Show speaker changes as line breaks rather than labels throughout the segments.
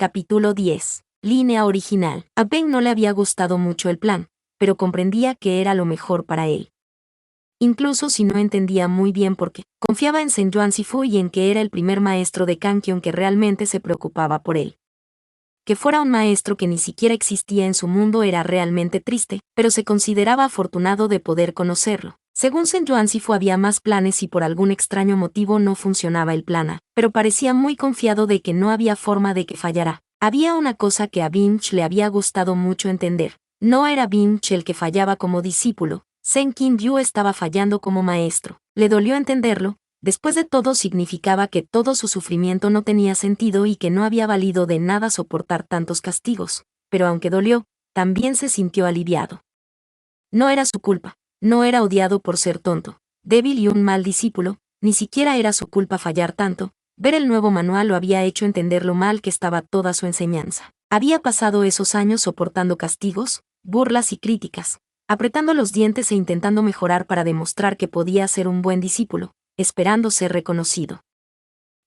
Capítulo 10. Línea original. A Ben no le había gustado mucho el plan, pero comprendía que era lo mejor para él. Incluso si no entendía muy bien por qué, confiaba en Shen Yuanzifu y en que era el primer maestro de Kankion que realmente se preocupaba por él. Que fuera un maestro que ni siquiera existía en su mundo era realmente triste, pero se consideraba afortunado de poder conocerlo. Según Shen Yuanzifu había más planes y por algún extraño motivo no funcionaba el plan A, pero parecía muy confiado de que no había forma de que fallara. Había una cosa que a Binch le había gustado mucho entender. No era Binch el que fallaba como discípulo, Shen Qingyu estaba fallando como maestro. Le dolió entenderlo. Después de todo significaba que todo su sufrimiento no tenía sentido y que no había valido de nada soportar tantos castigos, pero aunque dolió, también se sintió aliviado. No era su culpa, no era odiado por ser tonto, débil y un mal discípulo, ni siquiera era su culpa fallar tanto. Ver el nuevo manual lo había hecho entender lo mal que estaba toda su enseñanza. Había pasado esos años soportando castigos, burlas y críticas, apretando los dientes e intentando mejorar para demostrar que podía ser un buen discípulo, esperando ser reconocido.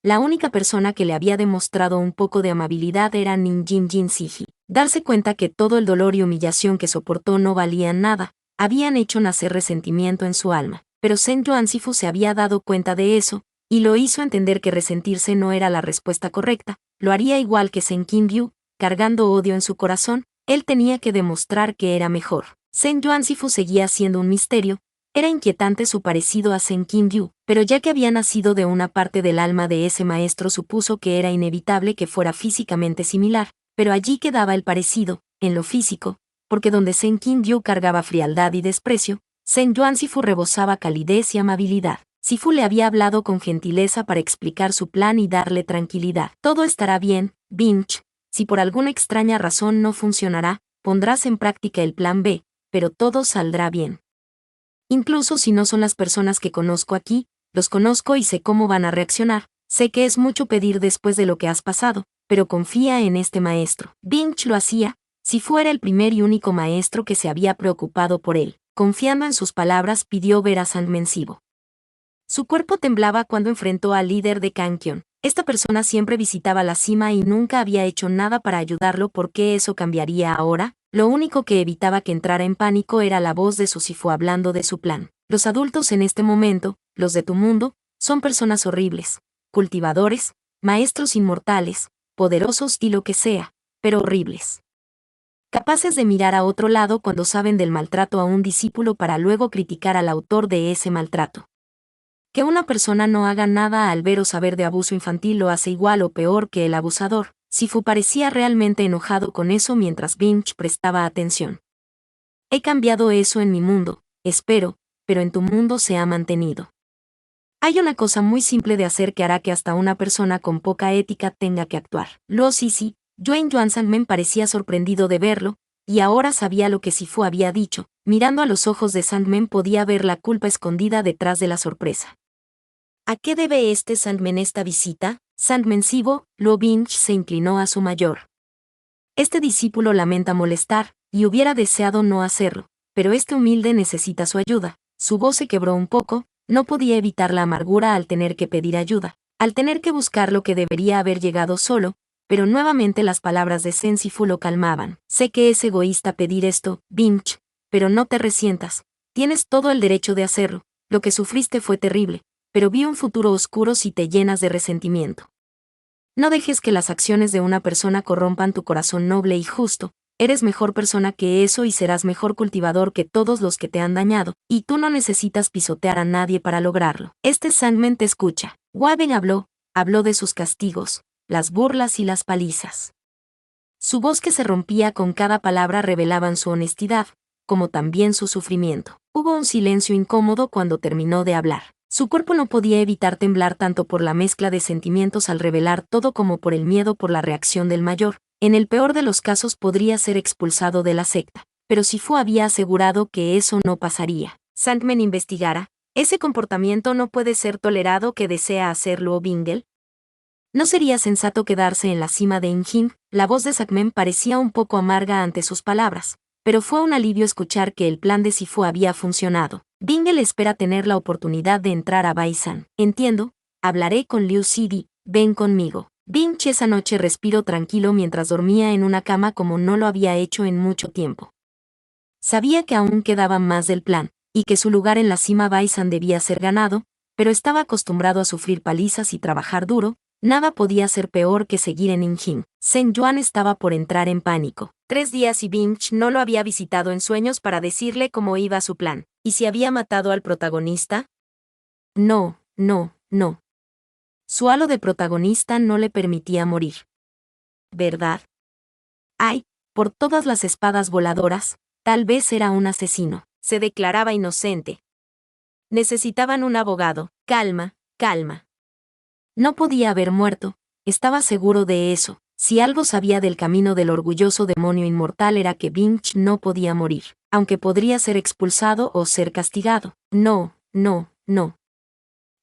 La única persona que le había demostrado un poco de amabilidad era Ninjin Jinziji. Darse cuenta que todo el dolor y humillación que soportó no valían nada, habían hecho nacer resentimiento en su alma. Pero Shen Yuanzifu se había dado cuenta de eso, y lo hizo entender que resentirse no era la respuesta correcta. Lo haría igual que Shen Qingyu, cargando odio en su corazón. Él tenía que demostrar que era mejor. Shen Yuanzifu seguía siendo un misterio. Era inquietante su parecido a Shen Qingyu, pero ya que había nacido de una parte del alma de ese maestro supuso que era inevitable que fuera físicamente similar, pero allí quedaba el parecido, en lo físico, porque donde Shen Qingyu cargaba frialdad y desprecio, Shen Yuanzifu rebosaba calidez y amabilidad. Sifu le había hablado con gentileza para explicar su plan y darle tranquilidad. Todo estará bien, Binch. Si por alguna extraña razón no funcionará, pondrás en práctica el plan B, pero todo saldrá bien. Incluso si no son las personas que conozco aquí, los conozco y sé cómo van a reaccionar. Sé que es mucho pedir después de lo que has pasado, pero confía en este maestro. Binch lo hacía, si fuera el primer y único maestro que se había preocupado por él. Confiando en sus palabras, pidió ver a Sandman Sibo. Su cuerpo temblaba cuando enfrentó al líder de Kankion. Esta persona siempre visitaba la cima y nunca había hecho nada para ayudarlo. ¿Por qué eso cambiaría ahora? Lo único que evitaba que entrara en pánico era la voz de su Sifu hablando de su plan. Los adultos en este momento, los de tu mundo, son personas horribles, cultivadores, maestros inmortales, poderosos y lo que sea, pero horribles. Capaces de mirar a otro lado cuando saben del maltrato a un discípulo para luego criticar al autor de ese maltrato. Que una persona no haga nada al ver o saber de abuso infantil lo hace igual o peor que el abusador. Sifu parecía realmente enojado con eso mientras Binch prestaba atención. He cambiado eso en mi mundo, espero, pero en tu mundo se ha mantenido. Hay una cosa muy simple de hacer que hará que hasta una persona con poca ética tenga que actuar. Luo Sisi, Yuan Sandman parecía sorprendido de verlo, y ahora sabía lo que Sifu había dicho. Mirando a los ojos de Sandman podía ver la culpa escondida detrás de la sorpresa. ¿A qué debe Sandman esta visita? Sandman Sibo, Luo Binch se inclinó a su mayor. Este discípulo lamenta molestar, y hubiera deseado no hacerlo, pero este humilde necesita su ayuda. Su voz se quebró un poco, no podía evitar la amargura al tener que pedir ayuda, al tener que buscar lo que debería haber llegado solo, pero nuevamente las palabras de Shen Sifu lo calmaban. Sé que es egoísta pedir esto, Binch, pero no te resientas, tienes todo el derecho de hacerlo, lo que sufriste fue terrible, pero vi un futuro oscuro si te llenas de resentimiento. No dejes que las acciones de una persona corrompan tu corazón noble y justo. Eres mejor persona que eso y serás mejor cultivador que todos los que te han dañado, y tú no necesitas pisotear a nadie para lograrlo. Sandman te escucha. Waben habló de sus castigos, las burlas y las palizas. Su voz que se rompía con cada palabra revelaban su honestidad, como también su sufrimiento. Hubo un silencio incómodo cuando terminó de hablar. Su cuerpo no podía evitar temblar tanto por la mezcla de sentimientos al revelar todo como por el miedo por la reacción del mayor. En el peor de los casos podría ser expulsado de la secta, pero Sifu había asegurado que eso no pasaría. Sandman investigara, ¿ese comportamiento no puede ser tolerado que desea hacer Luo Bingel? ¿No sería sensato quedarse en la cima de Injin? La voz de Sandman parecía un poco amarga ante sus palabras, pero fue un alivio escuchar que el plan de Sifu había funcionado. Bingel espera tener la oportunidad de entrar a Baisan. Entiendo, hablaré con Liu Sidi, ven conmigo. Bing esa noche respiró tranquilo mientras dormía en una cama como no lo había hecho en mucho tiempo. Sabía que aún quedaba más del plan, y que su lugar en la cima Baisan debía ser ganado, pero estaba acostumbrado a sufrir palizas y trabajar duro. Nada podía ser peor que seguir en Injin. Zheng Yuan estaba por entrar en pánico. 3 días y Bing no lo había visitado en sueños para decirle cómo iba su plan. ¿Y si había matado al protagonista? No, no, no. Su halo de protagonista no le permitía morir. ¿Verdad? Ay, por todas las espadas voladoras, tal vez era un asesino. Se declaraba inocente. Necesitaban un abogado. Calma, calma. No podía haber muerto, estaba seguro de eso. Si algo sabía del camino del orgulloso demonio inmortal era que Bing no podía morir, aunque podría ser expulsado o ser castigado. No, no, no.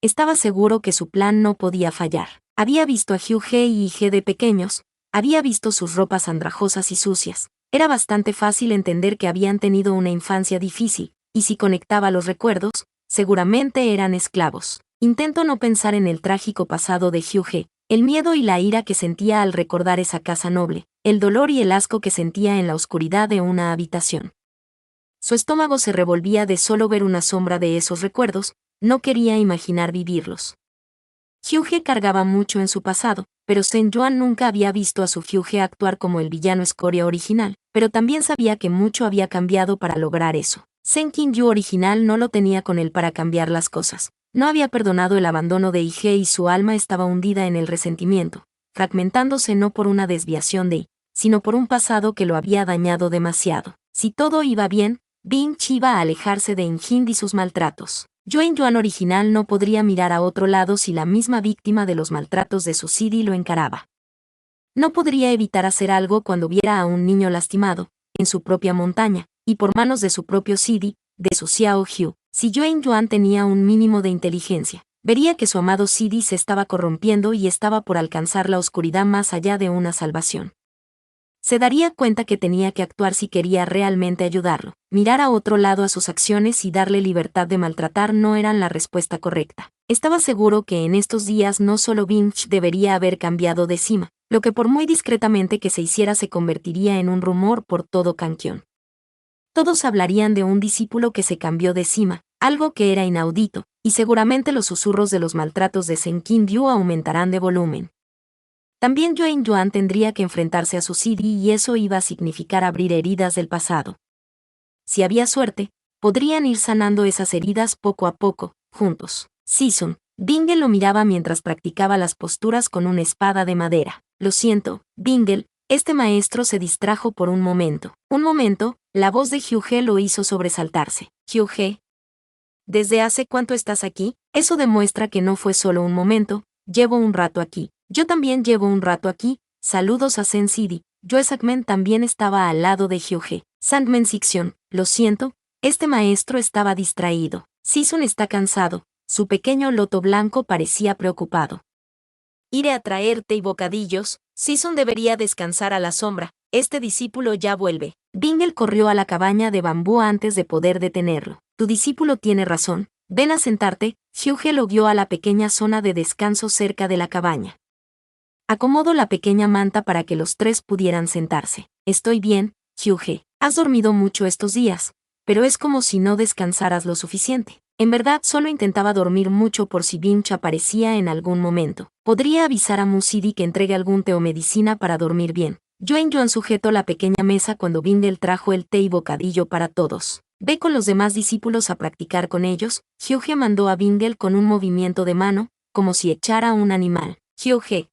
Estaba seguro que su plan no podía fallar. Había visto a Hugh He y He de pequeños, había visto sus ropas andrajosas y sucias. Era bastante fácil entender que habían tenido una infancia difícil, y si conectaba los recuerdos, seguramente eran esclavos. Intento no pensar en el trágico pasado de Hugh He, el miedo y la ira que sentía al recordar esa casa noble, el dolor y el asco que sentía en la oscuridad de una habitación. Su estómago se revolvía de solo ver una sombra de esos recuerdos, no quería imaginar vivirlos. Hugh He cargaba mucho en su pasado, pero Zheng Yuan nunca había visto a su Hugh He actuar como el villano escoria original, pero también sabía que mucho había cambiado para lograr eso. Zheng Qinyu original no lo tenía con él para cambiar las cosas. No había perdonado el abandono de Ige y su alma estaba hundida en el resentimiento, fragmentándose no por una desviación de I, sino por un pasado que lo había dañado demasiado. Si todo iba bien, Bing iba a alejarse de Injin y sus maltratos. Zheng Yuan original no podría mirar a otro lado si la misma víctima de los maltratos de su Sidi lo encaraba. No podría evitar hacer algo cuando viera a un niño lastimado, en su propia montaña, y por manos de su propio Sidi, de su Xiao Hu. Si Zheng Yuan tenía un mínimo de inteligencia, vería que su amado Sidi se estaba corrompiendo y estaba por alcanzar la oscuridad más allá de una salvación. Se daría cuenta que tenía que actuar si quería realmente ayudarlo. Mirar a otro lado a sus acciones y darle libertad de maltratar no eran la respuesta correcta. Estaba seguro que en estos días no solo Bing debería haber cambiado de cima, lo que por muy discretamente que se hiciera se convertiría en un rumor por todo Kankion. Todos hablarían de un discípulo que se cambió de cima, algo que era inaudito, y seguramente los susurros de los maltratos de Zheng Qinyu aumentarán de volumen. También Zheng Yuan tendría que enfrentarse a su Sidi y eso iba a significar abrir heridas del pasado. Si había suerte, podrían ir sanando esas heridas poco a poco, juntos. Season. Bingle lo miraba mientras practicaba las posturas con una espada de madera. Lo siento, Bingle, este maestro se distrajo por un momento. Un momento, la voz de Hugh He lo hizo sobresaltarse. Hugh He. ¿Desde hace cuánto estás aquí? Eso demuestra que no fue solo un momento, llevo un rato aquí. Yo también llevo un rato aquí, saludos a Zen Sidi. Joe Sagmen también estaba al lado de Hugh He. Sandman Sixion, lo siento, este maestro estaba distraído. Season está cansado, su pequeño loto blanco parecía preocupado. Iré a traerte y bocadillos, Season debería descansar a la sombra, este discípulo ya vuelve. Bingle corrió a la cabaña de bambú antes de poder detenerlo. Tu discípulo tiene razón, ven a sentarte. Hugh He lo guió a la pequeña zona de descanso cerca de la cabaña. Acomodó la pequeña manta para que los tres pudieran sentarse. Estoy bien, Hugh He. Has dormido mucho estos días, pero es como si no descansaras lo suficiente. En verdad solo intentaba dormir mucho por si Binch aparecía en algún momento. Podría avisar a Musidi que entregue algún té o medicina para dormir bien. Zheng Yuan sujetó la pequeña mesa cuando Bingle trajo el té y bocadillo para todos. Ve con los demás discípulos a practicar con ellos. Hugh He mandó a Bingle con un movimiento de mano, como si echara a un animal. Hugh He.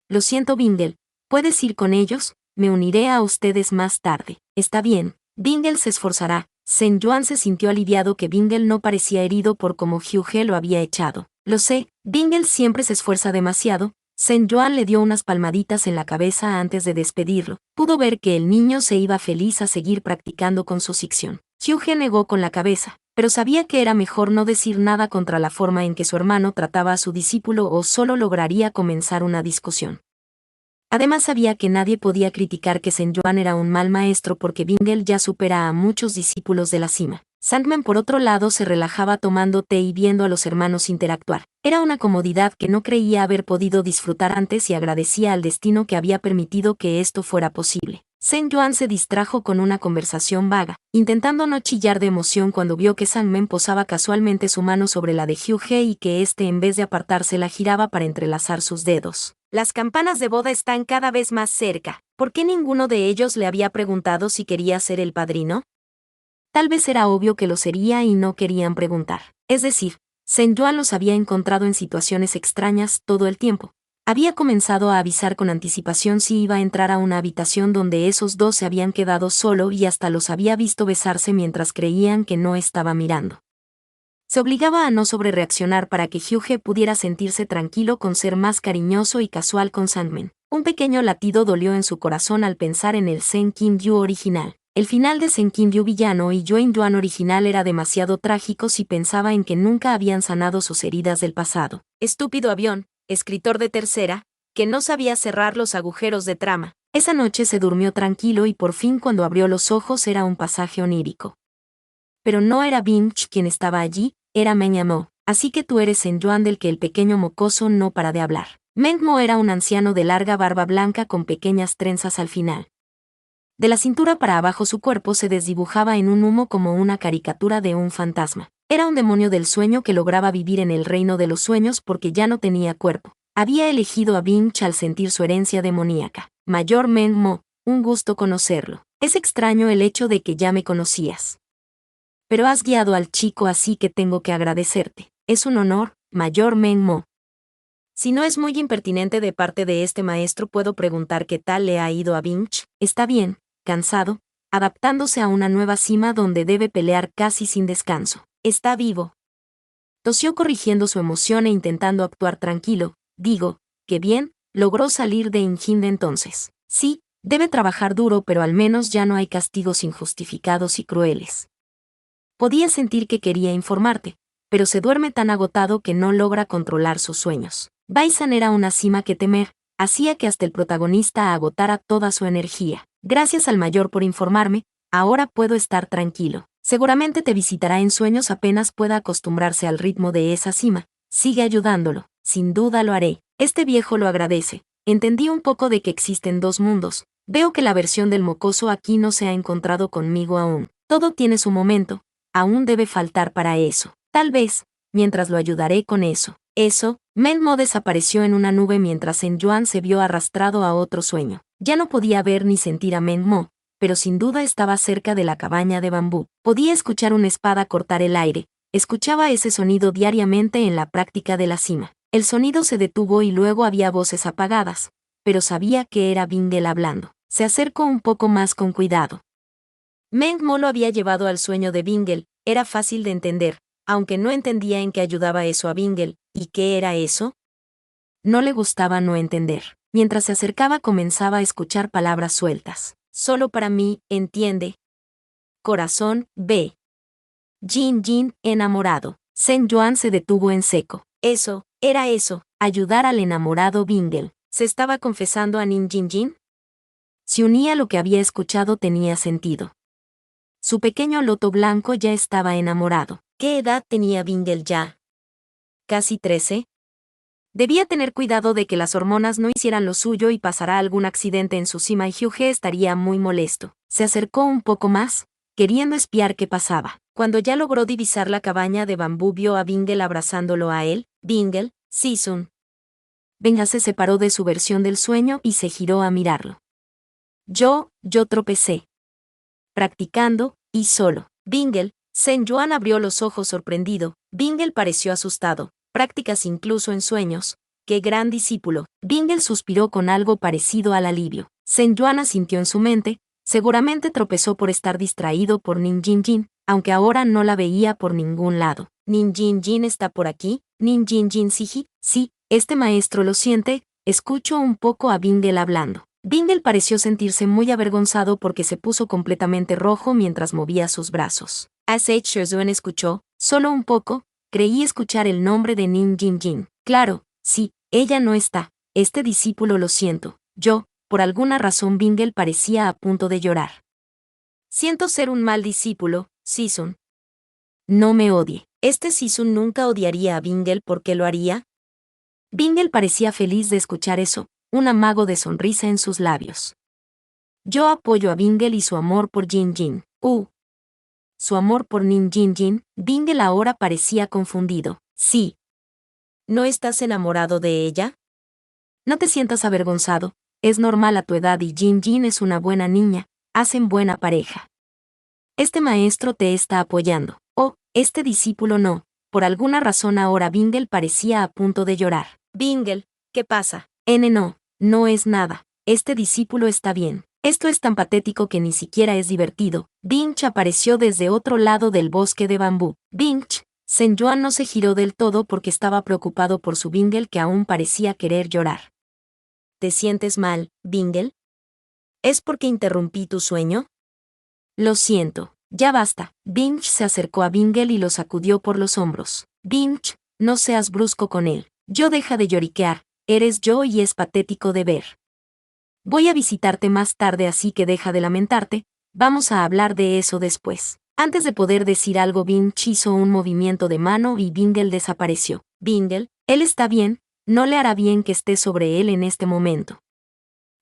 Lo siento Bingle, ¿puedes ir con ellos? Me uniré a ustedes más tarde. Está bien, Bingle se esforzará. Zheng Yuan se sintió aliviado que Bingle no parecía herido por cómo Hugh He lo había echado. Lo sé, Bingle siempre se esfuerza demasiado. Zheng Yuan le dio unas palmaditas en la cabeza antes de despedirlo. Pudo ver que el niño se iba feliz a seguir practicando con su Sixion. Hugh He negó con la cabeza, pero sabía que era mejor no decir nada contra la forma en que su hermano trataba a su discípulo o solo lograría comenzar una discusión. Además sabía que nadie podía criticar que Zheng Yuan era un mal maestro porque Bingle ya supera a muchos discípulos de la cima. Sandman por otro lado se relajaba tomando té y viendo a los hermanos interactuar. Era una comodidad que no creía haber podido disfrutar antes y agradecía al destino que había permitido que esto fuera posible. Sen Yuan se distrajo con una conversación vaga, intentando no chillar de emoción cuando vio que Sandman posaba casualmente su mano sobre la de Hyuge y que éste en vez de apartarse la giraba para entrelazar sus dedos. Las campanas de boda están cada vez más cerca. ¿Por qué ninguno de ellos le había preguntado si quería ser el padrino? Tal vez era obvio que lo sería y no querían preguntar. Es decir, Sen Yuan los había encontrado en situaciones extrañas todo el tiempo. Había comenzado a avisar con anticipación si iba a entrar a una habitación donde esos dos se habían quedado solo y hasta los había visto besarse mientras creían que no estaba mirando. Se obligaba a no sobrereaccionar para que Hyuge pudiera sentirse tranquilo con ser más cariñoso y casual con Sandman. Un pequeño latido dolió en su corazón al pensar en el Sen Kim Yu original. El final de Sen Kim Yu villano y Yuen Yuan original era demasiado trágico si pensaba en que nunca habían sanado sus heridas del pasado. Estúpido avión, escritor de tercera, que no sabía cerrar los agujeros de trama. Esa noche se durmió tranquilo y por fin cuando abrió los ojos era un pasaje onírico. Pero no era Binch quien estaba allí, era Meng Mo. Así que tú eres Sen Yuan del que el pequeño mocoso no para de hablar. Meng Mo era un anciano de larga barba blanca con pequeñas trenzas al final. De la cintura para abajo su cuerpo se desdibujaba en un humo como una caricatura de un fantasma. Era un demonio del sueño que lograba vivir en el reino de los sueños porque ya no tenía cuerpo. Había elegido a Binch al sentir su herencia demoníaca. Mayor Meng Mo, un gusto conocerlo. Es extraño el hecho de que ya me conocías. Pero has guiado al chico así que tengo que agradecerte. Es un honor, Mayor Meng Mo. Si no es muy impertinente de parte de este maestro, puedo preguntar qué tal le ha ido a Binch. Está bien, cansado, adaptándose a una nueva cima donde debe pelear casi sin descanso. Está vivo. Tosió corrigiendo su emoción e intentando actuar tranquilo. Digo, qué bien, logró salir de Injinde entonces. Sí, debe trabajar duro pero al menos ya no hay castigos injustificados y crueles. Podía sentir que quería informarte, pero se duerme tan agotado que no logra controlar sus sueños. Baisan era una cima que temer, hacía que hasta el protagonista agotara toda su energía. Gracias al mayor por informarme, ahora puedo estar tranquilo. Seguramente te visitará en sueños apenas pueda acostumbrarse al ritmo de esa cima. Sigue ayudándolo, sin duda lo haré. Este viejo lo agradece. Entendí un poco de que existen dos mundos. Veo que la versión del mocoso aquí no se ha encontrado conmigo aún. Todo tiene su momento, aún debe faltar para eso. Tal vez, mientras lo ayudaré con eso. Eso, Meng Mo desapareció en una nube mientras Sen Yuan se vio arrastrado a otro sueño. Ya no podía ver ni sentir a Meng Mo, pero sin duda estaba cerca de la cabaña de bambú. Podía escuchar una espada cortar el aire, escuchaba ese sonido diariamente en la práctica de la cima. El sonido se detuvo y luego había voces apagadas, pero sabía que era Bingle hablando. Se acercó un poco más con cuidado. Meng Mo lo había llevado al sueño de Bingle, era fácil de entender, aunque no entendía en qué ayudaba eso a Bingle. ¿Y qué era eso? No le gustaba no entender. Mientras se acercaba comenzaba a escuchar palabras sueltas. Solo para mí, entiende. Corazón, ve. Jin Jin, enamorado. Sen Yuan se detuvo en seco. Eso, era eso, ayudar al enamorado Bingle. ¿Se estaba confesando a Nin Jin Jin? Si unía lo que había escuchado tenía sentido. Su pequeño loto blanco ya estaba enamorado. ¿Qué edad tenía Bingle ya? ¿Casi 13? Debía tener cuidado de que las hormonas no hicieran lo suyo y pasará algún accidente en su cima y Hyuge estaría muy molesto. Se acercó un poco más, queriendo espiar qué pasaba. Cuando ya logró divisar la cabaña de bambú vio a Bingle abrazándolo a él. Bingle, Sisun. Benja se separó de su versión del sueño y se giró a mirarlo. Yo tropecé. Practicando, y solo. Bingle, Sen Yuan abrió los ojos sorprendido. Bingle pareció asustado. Prácticas incluso en sueños. ¡Qué gran discípulo! Bingle suspiró con algo parecido al alivio. Sen Yuan asintió en su mente, seguramente tropezó por estar distraído por Nin Jin Jin, aunque ahora no la veía por ningún lado. ¿Nin Jin Jin está por aquí? ¿Nin Jin Jin Siji? Sí, este maestro lo siente. Escucho un poco a Bingle hablando. Bingle pareció sentirse muy avergonzado porque se puso completamente rojo mientras movía sus brazos. As.H. Shuzuen escuchó, solo un poco. Creí escuchar el nombre de Nin Jin Jin. Claro, sí, ella no está. Este discípulo lo siento. Yo, por alguna razón Bingle parecía a punto de llorar. Siento ser un mal discípulo, Sisun. no me odie. Este Sisun nunca odiaría a Bingle. ¿Por qué lo haría? Bingle parecía feliz de escuchar eso, un amago de sonrisa en sus labios. Yo apoyo a Bingle y su amor por Jin Jin. Su amor por Nin Jin Jin. Bingle ahora parecía confundido. Sí. ¿No estás enamorado de ella? No te sientas avergonzado, es normal a tu edad y Jin Jin es una buena niña, hacen buena pareja. Este maestro te está apoyando. Este discípulo no. Por alguna razón ahora Bingle parecía a punto de llorar. Bingle, ¿qué pasa? No es nada. Este discípulo está bien. Esto es tan patético que ni siquiera es divertido. Binch apareció desde otro lado del bosque de bambú. Binch. Sen Yuan no se giró del todo porque estaba preocupado por su Bingle que aún parecía querer llorar. ¿Te sientes mal, Bingle? ¿Es porque interrumpí tu sueño? Lo siento. Ya basta. Binch se acercó a Bingle y lo sacudió por los hombros. Binch, no seas brusco con él. Yo deja de lloriquear, eres yo y es patético de ver. Voy a visitarte más tarde así que deja de lamentarte, vamos a hablar de eso después. Antes de poder decir algo Binch hizo un movimiento de mano y Bingle desapareció. Bingle, él está bien, no le hará bien que esté sobre él en este momento.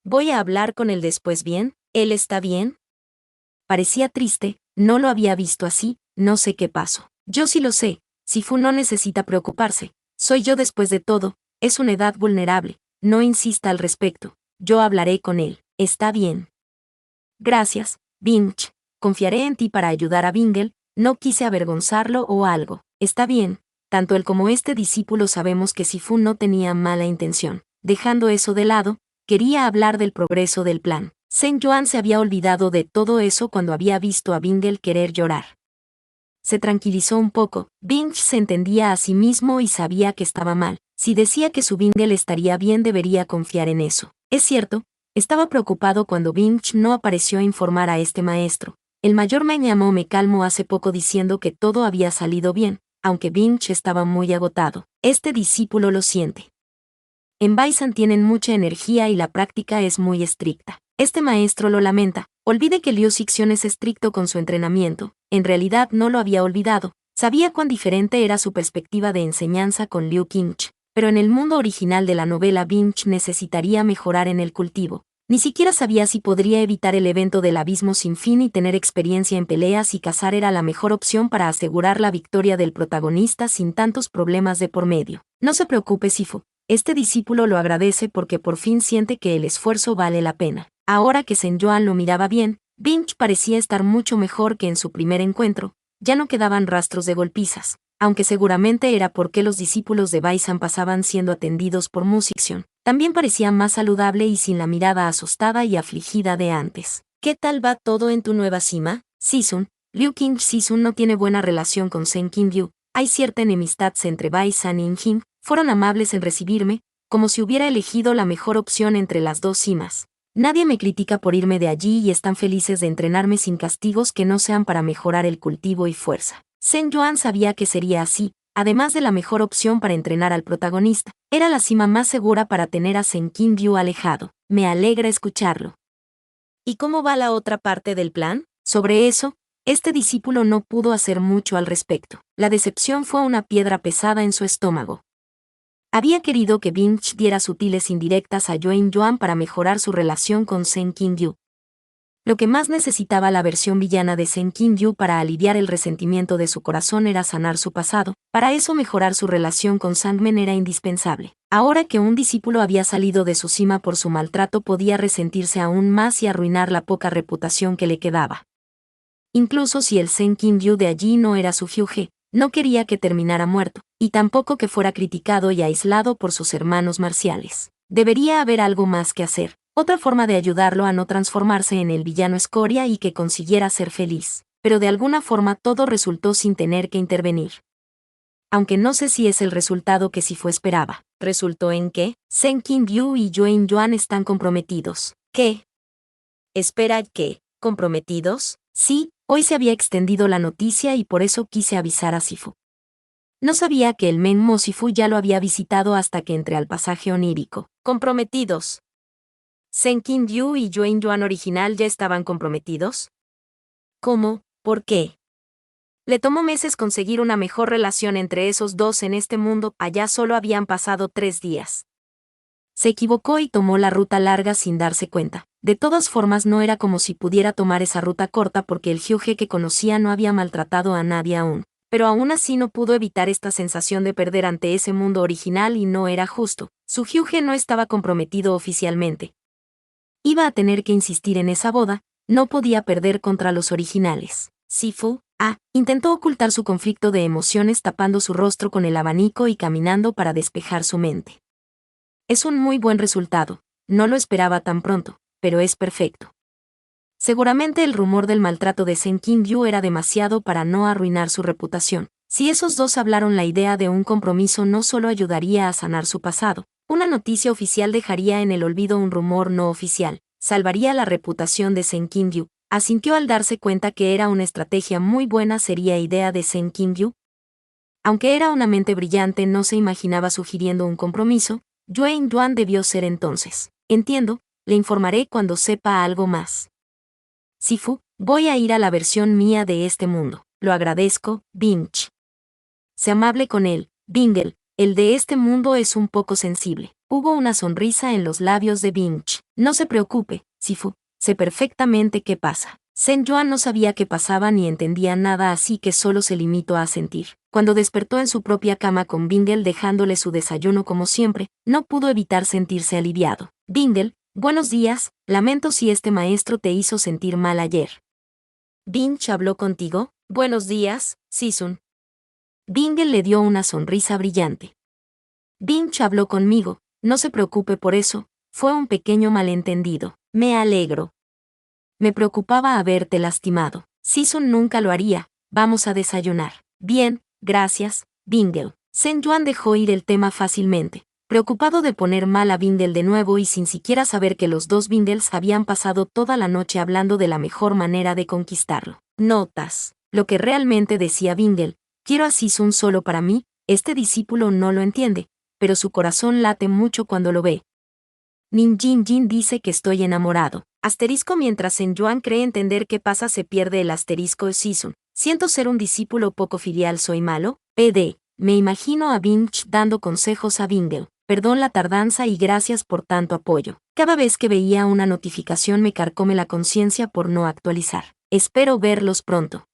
Voy a hablar con él después bien, ¿él está bien? Parecía triste, no lo había visto así, no sé qué pasó. Yo sí lo sé, Sifu no necesita preocuparse, soy yo después de todo, es una edad vulnerable, no insista al respecto, yo hablaré con él, está bien. Gracias, Binch, confiaré en ti para ayudar a Bingle, no quise avergonzarlo o algo, está bien, tanto él como este discípulo sabemos que Sifu no tenía mala intención, dejando eso de lado, quería hablar del progreso del plan. Sen Yuan se había olvidado de todo eso cuando había visto a Bingle querer llorar. Se tranquilizó un poco, Binch se entendía a sí mismo y sabía que estaba mal. Si decía que su Bingle estaría bien debería confiar en eso. Es cierto, estaba preocupado cuando Binch no apareció a informar a este maestro. El mayor me llamó me calmó hace poco diciendo que todo había salido bien, aunque Binch estaba muy agotado. Este discípulo lo siente. En Baisan tienen mucha energía y la práctica es muy estricta. Este maestro lo lamenta, olvide que Liu Xixian es estricto con su entrenamiento, en realidad no lo había olvidado, sabía cuán diferente era su perspectiva de enseñanza con Liu Qingche, pero en el mundo original de la novela Binch necesitaría mejorar en el cultivo, ni siquiera sabía si podría evitar el evento del abismo sin fin y tener experiencia en peleas y cazar era la mejor opción para asegurar la victoria del protagonista sin tantos problemas de por medio. No se preocupe Sifu, este discípulo lo agradece porque por fin siente que el esfuerzo vale la pena. Ahora que Sen Yuan lo miraba bien, Binch parecía estar mucho mejor que en su primer encuentro, ya no quedaban rastros de golpizas, aunque seguramente era porque los discípulos de Baisan pasaban siendo atendidos por Mu Xixian. También parecía más saludable y sin la mirada asustada y afligida de antes. ¿Qué tal va todo en tu nueva cima, Sisun? Liu King Sisun no tiene buena relación con Sen Qingyu, hay cierta enemistad entre Baisan y Injin, fueron amables en recibirme, como si hubiera elegido la mejor opción entre las dos cimas. Nadie me critica por irme de allí y están felices de entrenarme sin castigos que no sean para mejorar el cultivo y fuerza. Sen Yuan sabía que sería así, además de la mejor opción para entrenar al protagonista, era la cima más segura para tener a Sen Qingyu alejado. Me alegra escucharlo. ¿Y cómo va la otra parte del plan? Sobre eso, este discípulo no pudo hacer mucho al respecto. La decepción fue una piedra pesada en su estómago. Había querido que Binch diera sutiles indirectas a Yuan Yuan para mejorar su relación con Sen Qingyu. Lo que más necesitaba la versión villana de Sen Qingyu para aliviar el resentimiento de su corazón era sanar su pasado, para eso mejorar su relación con Sandman era indispensable. Ahora que un discípulo había salido de su cima por su maltrato podía resentirse aún más y arruinar la poca reputación que le quedaba. Incluso si el Sen Qingyu de allí no era su Hyuge, no quería que terminara muerto, y tampoco que fuera criticado y aislado por sus hermanos marciales. Debería haber algo más que hacer, otra forma de ayudarlo a no transformarse en el villano escoria y que consiguiera ser feliz, pero de alguna forma todo resultó sin tener que intervenir. Aunque no sé si es el resultado que Sifu esperaba. ¿Resultó en que Sen Qingyu y Yuan Yuan están comprometidos? ¿Qué? Espera, ¿qué? ¿Comprometidos? Sí, hoy se había extendido la noticia y por eso quise avisar a Sifu. No sabía que el Menmo Sifu ya lo había visitado hasta que entré al pasaje onírico. ¿Comprometidos? ¿Sen Qingyu y Yuan Yuan original ya estaban comprometidos? ¿Cómo? ¿Por qué? Le tomó meses conseguir una mejor relación entre esos dos en este mundo, allá solo habían pasado 3 días. Se equivocó y tomó la ruta larga sin darse cuenta. De todas formas no era como si pudiera tomar esa ruta corta porque el Hyuge que conocía no había maltratado a nadie aún. Pero aún así no pudo evitar esta sensación de perder ante ese mundo original y no era justo. Su Hyuge no estaba comprometido oficialmente. Iba a tener que insistir en esa boda, no podía perder contra los originales. Sifu, intentó ocultar su conflicto de emociones tapando su rostro con el abanico y caminando para despejar su mente. Es un muy buen resultado, no lo esperaba tan pronto, pero es perfecto. Seguramente el rumor del maltrato de Sen Kim-yu era demasiado para no arruinar su reputación. Si esos dos hablaron, la idea de un compromiso no solo ayudaría a sanar su pasado, una noticia oficial dejaría en el olvido un rumor no oficial, salvaría la reputación de Sen Kim-yu. Asintió al darse cuenta que era una estrategia muy buena. ¿Sería idea de Sen Kim-yu? Aunque era una mente brillante, no se imaginaba sugiriendo un compromiso. Yue In-yuan debió ser entonces. Entiendo, le informaré cuando sepa algo más. Sifu, voy a ir a la versión mía de este mundo. Lo agradezco, Binch. Sé amable con él, Bingle. El de este mundo es un poco sensible. Hubo una sonrisa en los labios de Binch. No se preocupe, Sifu. Sé perfectamente qué pasa. Sen Yuan no sabía qué pasaba ni entendía nada, así que solo se limitó a sentir. Cuando despertó en su propia cama con Bingle dejándole su desayuno como siempre, no pudo evitar sentirse aliviado. Bingle, buenos días, lamento si este maestro te hizo sentir mal ayer. ¿Binch habló contigo? Buenos días, Sisun. Bingle le dio una sonrisa brillante. Binch habló conmigo, no se preocupe por eso, fue un pequeño malentendido. Me alegro. Me preocupaba haberte lastimado. Sisun nunca lo haría, vamos a desayunar. Bien, gracias, Bingle. Sen Yuan dejó ir el tema fácilmente, preocupado de poner mal a Bingle de nuevo y sin siquiera saber que los dos Bingles habían pasado toda la noche hablando de la mejor manera de conquistarlo. Notas. Lo que realmente decía Bingle, quiero a Sisun solo para mí, este discípulo no lo entiende, pero su corazón late mucho cuando lo ve. Nin Jin Jin dice que estoy enamorado. Asterisco. Mientras Sen Yuan cree entender qué pasa, se pierde el asterisco. Sisun. Siento ser un discípulo poco filial. ¿Soy malo? PD. Me imagino a Binch dando consejos a Bingle. Perdón la tardanza y gracias por tanto apoyo. Cada vez que veía una notificación me carcome la conciencia por no actualizar. Espero verlos pronto.